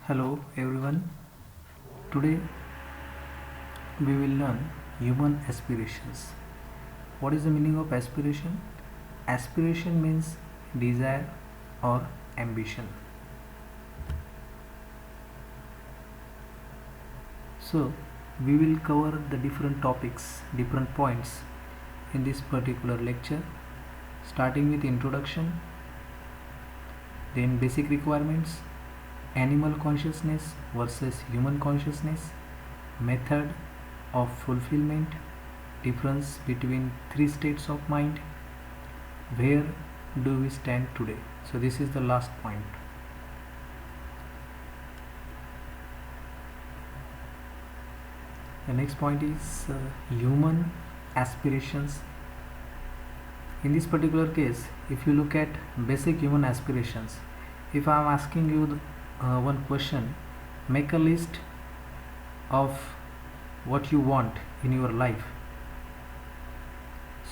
Hello everyone. Today we will learn human aspirations. What is the meaning of aspiration? Aspiration means desire or ambition. So we will cover the different topics, different points in this particular lecture, starting with introduction, then basic requirements, animal consciousness versus human consciousness, method of fulfillment, difference between three states of mind, where do we stand today. So this is the last point. The next point is human aspirations. In this particular case, if you look at basic human aspirations, if I am asking you one question, make a list of what you want in your life.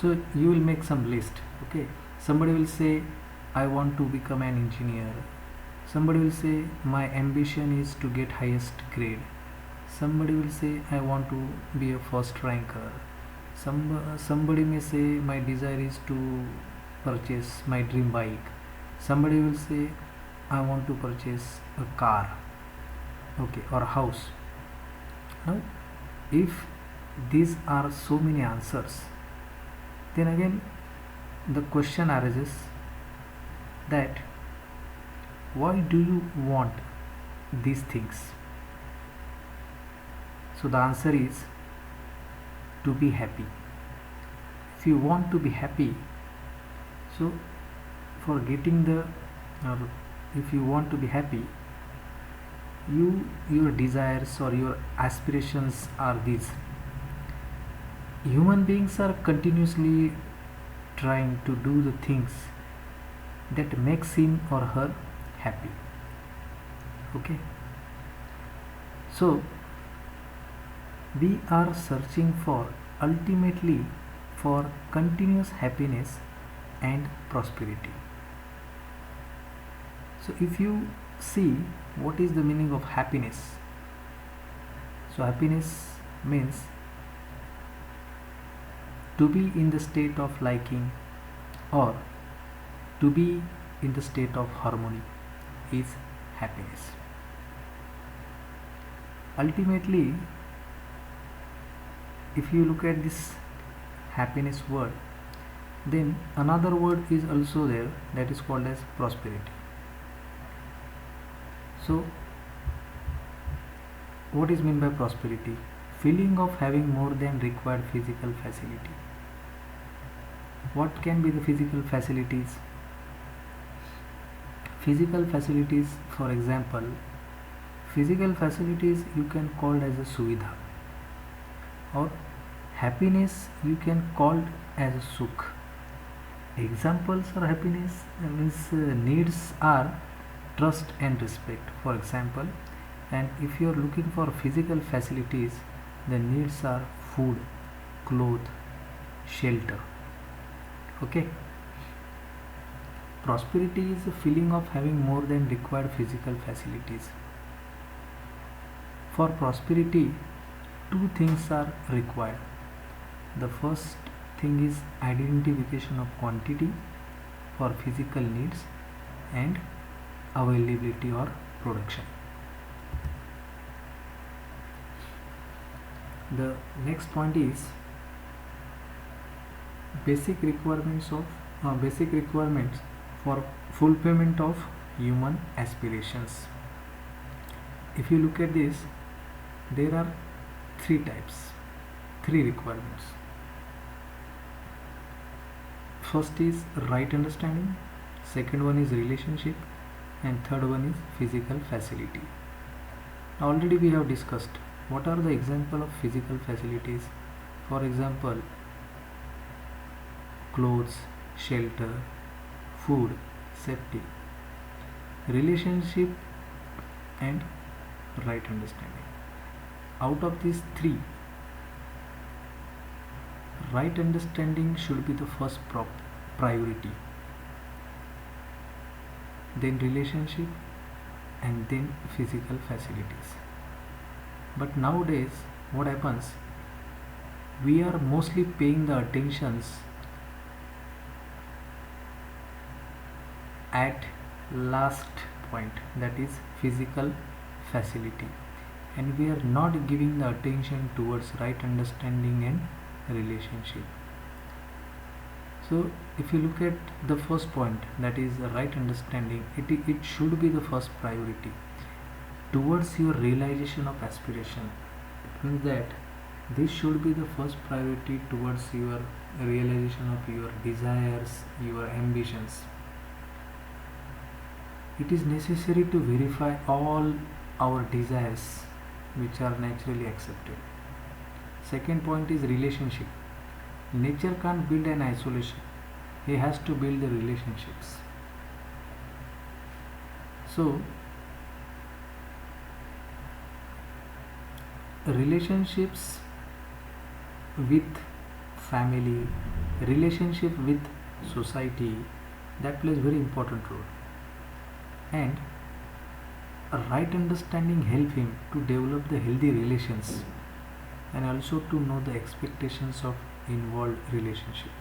So you will make some list. Okay, somebody will say I want to become an engineer, somebody will say my ambition is to get highest grade, somebody will say I want to be a first ranker, somebody may say my desire is to purchase my dream bike, somebody will say I want to purchase a car, okay, or a house. Now if these are so many answers, then again the question arises that why do you want these things? So the answer is to be happy. If you want to be happy, so for getting the or if you want to be happy, your desires or your aspirations are these. Human beings are continuously trying to do the things that makes him or her happy. Okay, so we are searching for ultimately for continuous happiness and prosperity. So if you see what is the meaning of happiness, so happiness means to be in the state of liking or to be in the state of harmony is happiness. Ultimately, if you look at this happiness word, then another word is also there, that is called as prosperity. So what is meant by prosperity? Feeling of having more than required physical facility. What can be the physical facilities? Physical facilities, for example, physical facilities you can call as a suvidha, or happiness you can call as a sukh. Examples for happiness means needs are trust and respect, for example. And if you are looking for physical facilities, the needs are food, clothes, shelter. Okay, prosperity is a feeling of having more than required physical facilities. For prosperity, two things are required. The first thing is identification of quantity for physical needs and availability or production. The next point is basic requirements for fulfillment of human aspirations. If you look at this, there are three requirements. First is right understanding, second one is relationship, and third one is physical facility. Already we have discussed what are the example of physical facilities. For example, clothes, shelter, food, safety, relationship, and right understanding. Out of these three, right understanding should be the first priority, then relationship, and then physical facilities. But nowadays what happens, we are mostly paying the attentions at last point, that is physical facility, and we are not giving the attention towards right understanding and relationship. So if you look at the first point, that is the right understanding, it should be the first priority towards your realization of aspiration. It means that this should be the first priority towards your realization of your desires, your ambitions. It is necessary to verify all our desires which are naturally accepted. Second point is relationship. Nature can't build an isolation. He has to build the relationships. So relationships with family, relationship with society, that plays very important role. And a right understanding help him to develop the healthy relations and also to know the expectations of involved relationship.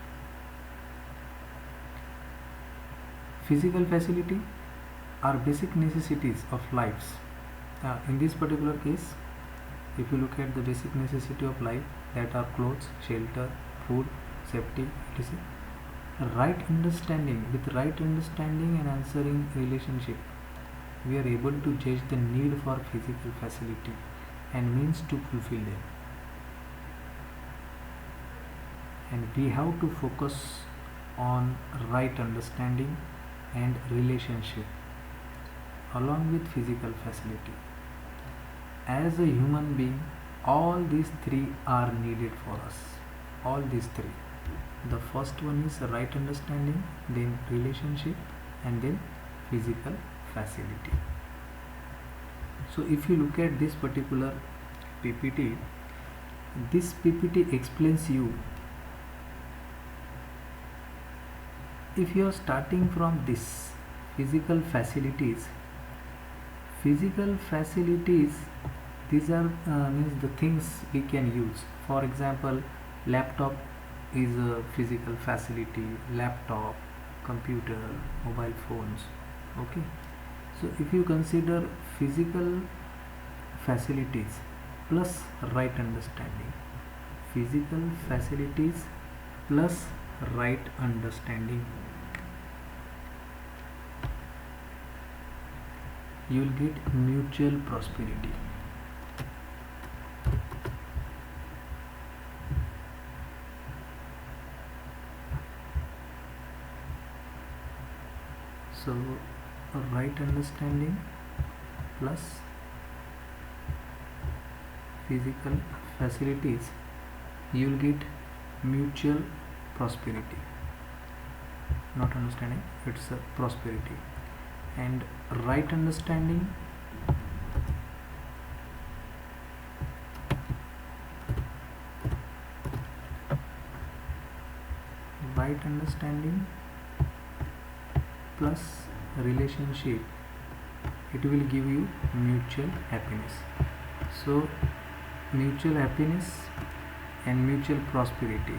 Physical facility are basic necessities of lives. In this particular case, if you look at the basic necessity of life, that are clothes, shelter, food, safety, etc. Right understanding, with right understanding and answering relationship, we are able to judge the need for physical facility and means to fulfill them. And we have to focus on right understanding and relationship along with physical facility. As a human being, all these three are needed for us. All these three. The first one is right understanding, then relationship, and then physical facility. So if you look at this particular PPT, this PPT explains you, if you are starting from this physical facilities, these are means the things we can use. For example, laptop is a physical facility, laptop, computer, mobile phones. Okay, so if you consider physical facilities plus right understanding, physical facilities plus right understanding, you will get mutual prosperity. So right understanding plus physical facilities, you will get mutual prosperity. Not understanding, it's a prosperity. And right understanding plus relationship, it will give you mutual happiness. So mutual happiness and mutual prosperity.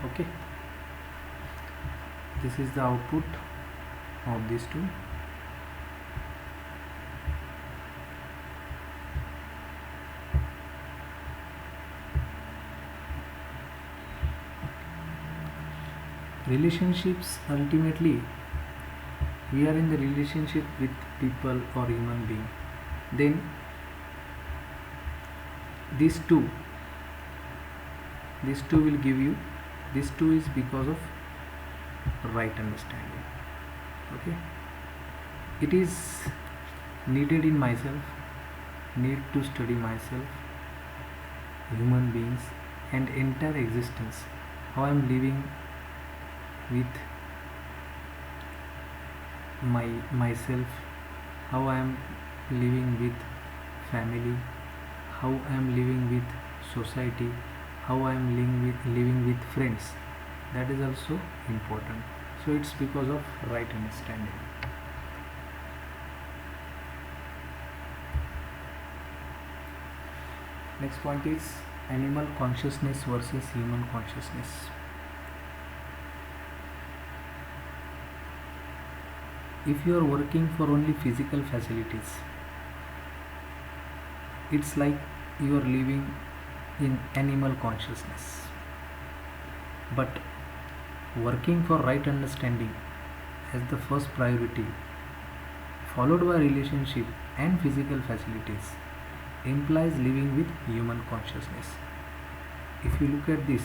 Okay, this is the output of these two. Relationships, ultimately we are in the relationship with people or human being, then these two will give you, these two is because of right understanding. Okay, it is needed in myself, need to study myself, human beings, and entire existence, how I am living with myself, how I am living with family, how I am living with society, how I am living with friends. That is also important. So it's because of right understanding. Next point is animal consciousness versus human consciousness. If you are working for only physical facilities, it's like you are living in animal consciousness. But working for right understanding as the first priority, followed by relationship and physical facilities, implies living with human consciousness. If you look at this,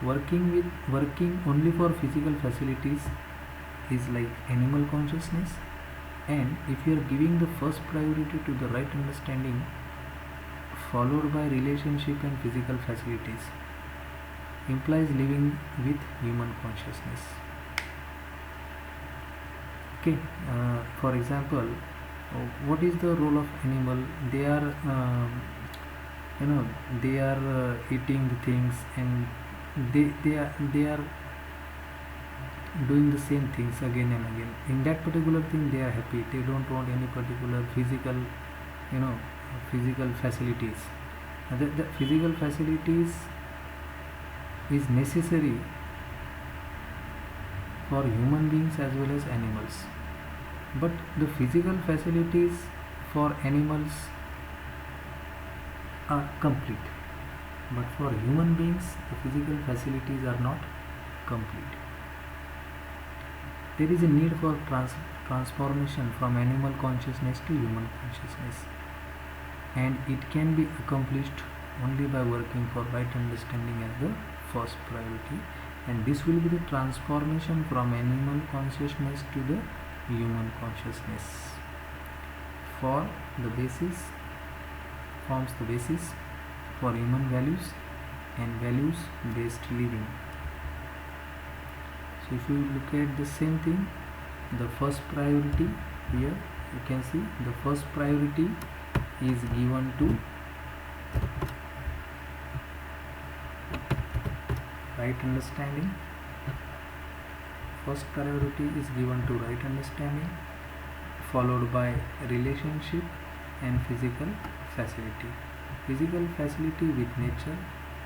working only for physical facilities is like animal consciousness, and if you are giving the first priority to the right understanding followed by relationship and physical facilities, implies living with human consciousness. Okay, for example, what is the role of animal? They are they are eating the things, and they are doing the same things again and again. In that particular thing they are happy. They don't want any particular physical physical facilities. The physical facilities is necessary for human beings as well as animals, but the physical facilities for animals are complete, but for human beings the physical facilities are not complete. There is a need for transformation from animal consciousness to human consciousness, and it can be accomplished only by working for right understanding as the first priority, and this will be the transformation from animal consciousness to the human consciousness forms the basis for human values and values based living. So if you look at the same thing, the first priority here, you can see the first priority is given to right understanding. First priority is given to right understanding, followed by relationship and physical facility. Physical facility with nature,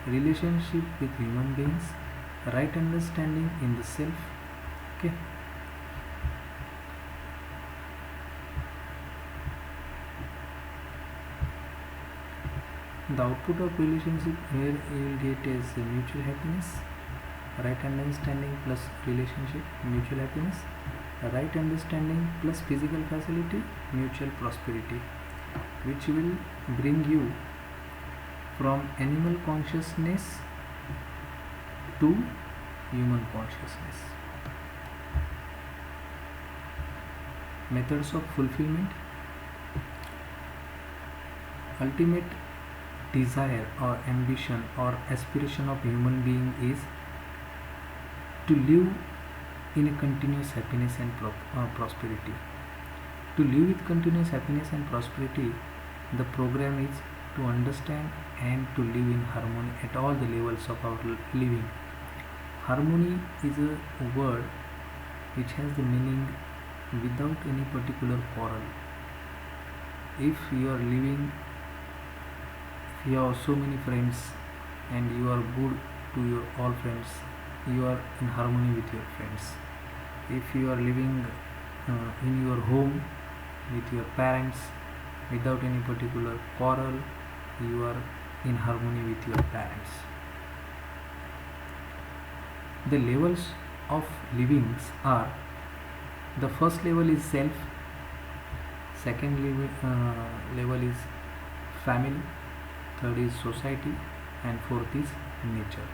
relationship with human beings, right understanding in the self. Okay. The output of relationship here you will get is mutual happiness. Right understanding plus relationship, mutual happiness. Right understanding plus physical facility, mutual prosperity, which will bring you from animal consciousness to human consciousness. Methods of fulfillment. Ultimate desire or ambition or aspiration of human being is to live in a continuous happiness and prosperity. To live with continuous happiness and prosperity, the program is to understand and to live in harmony at all the levels of our living. Harmony is a word which has the meaning without any particular quarrel. If you are living, if you have so many friends and you are good to your all friends, you are in harmony with your friends. If you are living in your home with your parents without any particular quarrel, you are in harmony with your parents. The levels of livings are: the first level is self, second level is family, third is society, and fourth is nature.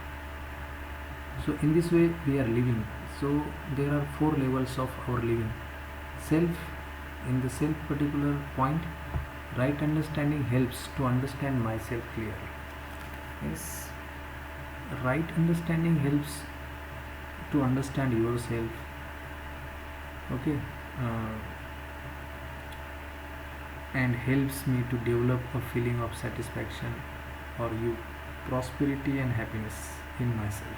So in this way we are living. So there are 4 levels of our living. Self, in the self particular point, right understanding helps to understand myself clearly. Yes, right understanding helps to understand yourself. Okay, and helps me to develop a feeling of satisfaction or you prosperity and happiness. in myself.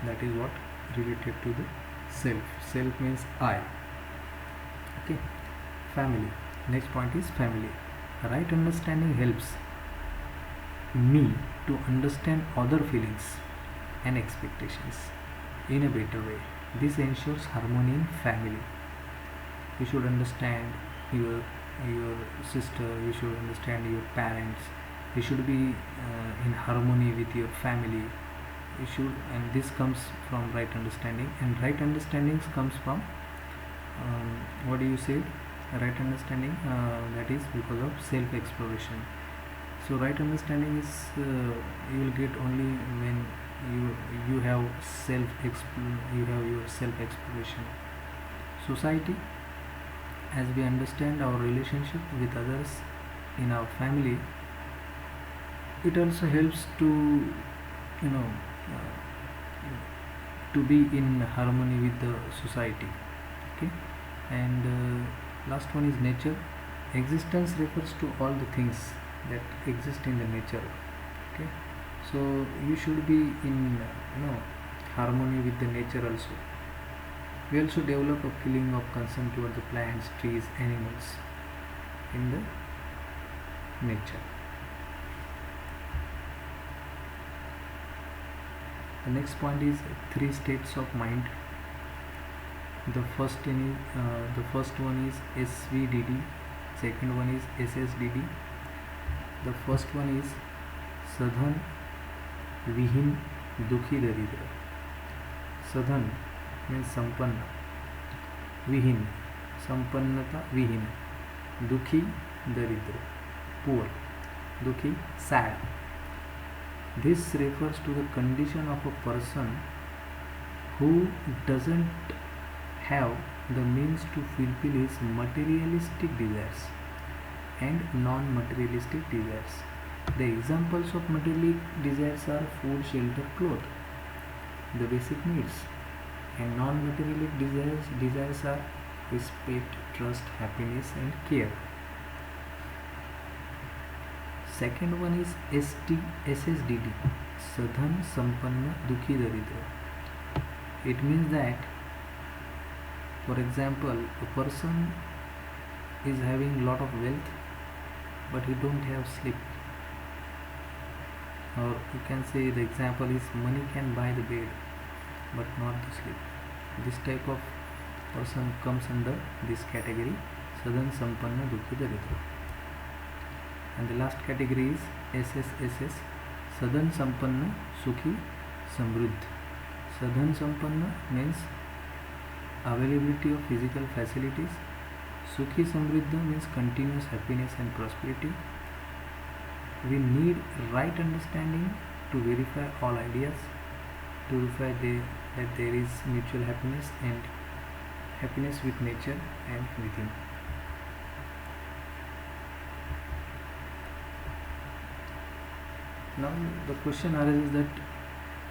That is what related to the self. Self means I. Okay. Family. Next point is family. Right understanding helps me to understand other feelings and expectations in a better way. This ensures harmony in family. You should understand your sister. You should understand your parents. You should be in harmony with your family. You should, and this comes from right understanding. And right understanding comes from what do you say? Right understanding, that is because of self exploration. So right understanding is you will get only when you have you have your self exploration. Society, as we understand our relationship with others in our family, it also helps to you know uh, to be in harmony with the society. Okay. And last one is nature. Existence refers to all the things that exist in the nature. Okay. So you should be in harmony with the nature also. We also develop a feeling of concern toward the plants, trees, animals in the nature. The next point is three states of mind. The first one is SVDD, second one is SSDD. The first one is Sadhan, Vihin, Dukhi, Daridra. Sadhan means Sampanna, Vihin, Sampannata, Vihin, Dukhi, Daridra, poor, Dukhi, sad. This refers to the condition of a person who doesn't have the means to fulfill his materialistic desires and non-materialistic desires. The examples of materialistic desires are food, shelter, clothes, the basic needs, and non-materialistic desires are respect, trust, happiness, and care. Second one is SSDD, Sadhan, Sampanna, Dukhi, Daridra. It means that, for example, a person is having lot of wealth, but he don't have sleep. Or you can say the example is money can buy the bed, but not the sleep. This type of person comes under this category, Sadhan, Sampanna, Dukhi, Daridra. And the last category is SSSS, Sadhan, Sampanna, Sukhi, Samruddh. Sadhan Sampanna means availability of physical facilities. Sukhi Samriddha means continuous happiness and prosperity. We need right understanding to verify all ideas, to verify that there is mutual happiness and happiness with nature and within. Now the question arises that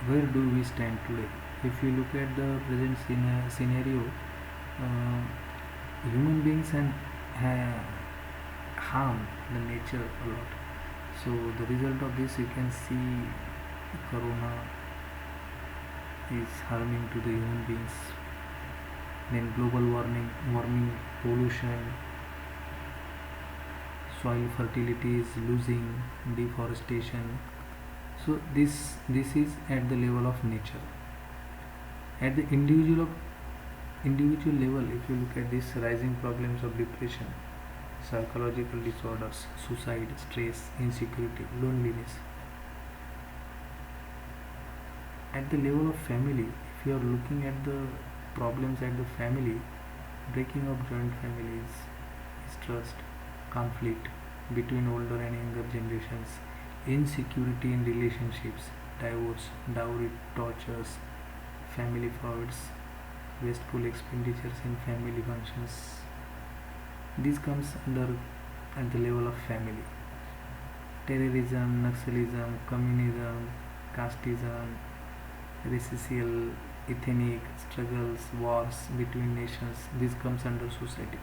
where do we stand today? If you look at the present scenario, human beings harm the nature a lot. So the result of this, you can see corona is harming to the human beings. Then global warming, pollution, soil fertility is losing, deforestation. So this is at the level of nature. At the individual level, if you look at this, rising problems of depression, psychological disorders, suicide, stress, insecurity, loneliness. At the level of family, if you are looking at the problems at the family, breaking of joint families, mistrust, conflict between older and younger generations, insecurity in relationships, divorce, dowry, tortures, family frauds, wasteful expenditures in family functions. This comes under at the level of family. Terrorism, Naxalism, communism, casteism, racial, ethnic struggles, wars between nations. This comes under society.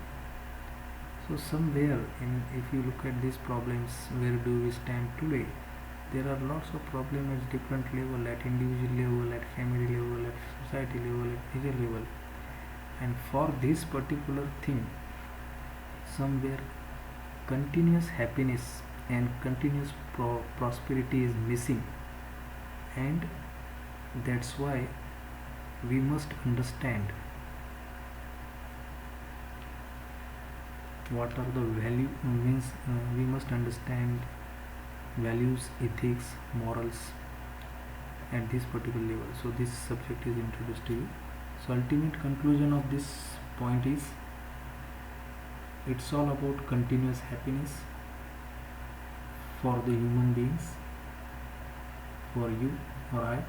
So somewhere if you look at these problems, where do we stand today? there are lots of problems at different level, at individual level, at family level, at society level, at major level. And for this particular thing, somewhere continuous happiness and continuous prosperity is missing, and that's why we must understand what are the value means we must understand values, ethics, morals at this particular level. So this subject is introduced to you. So ultimate conclusion of this point is, it's all about continuous happiness for the human beings, for you or I,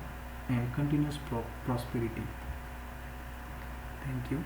and continuous prosperity. Thank you.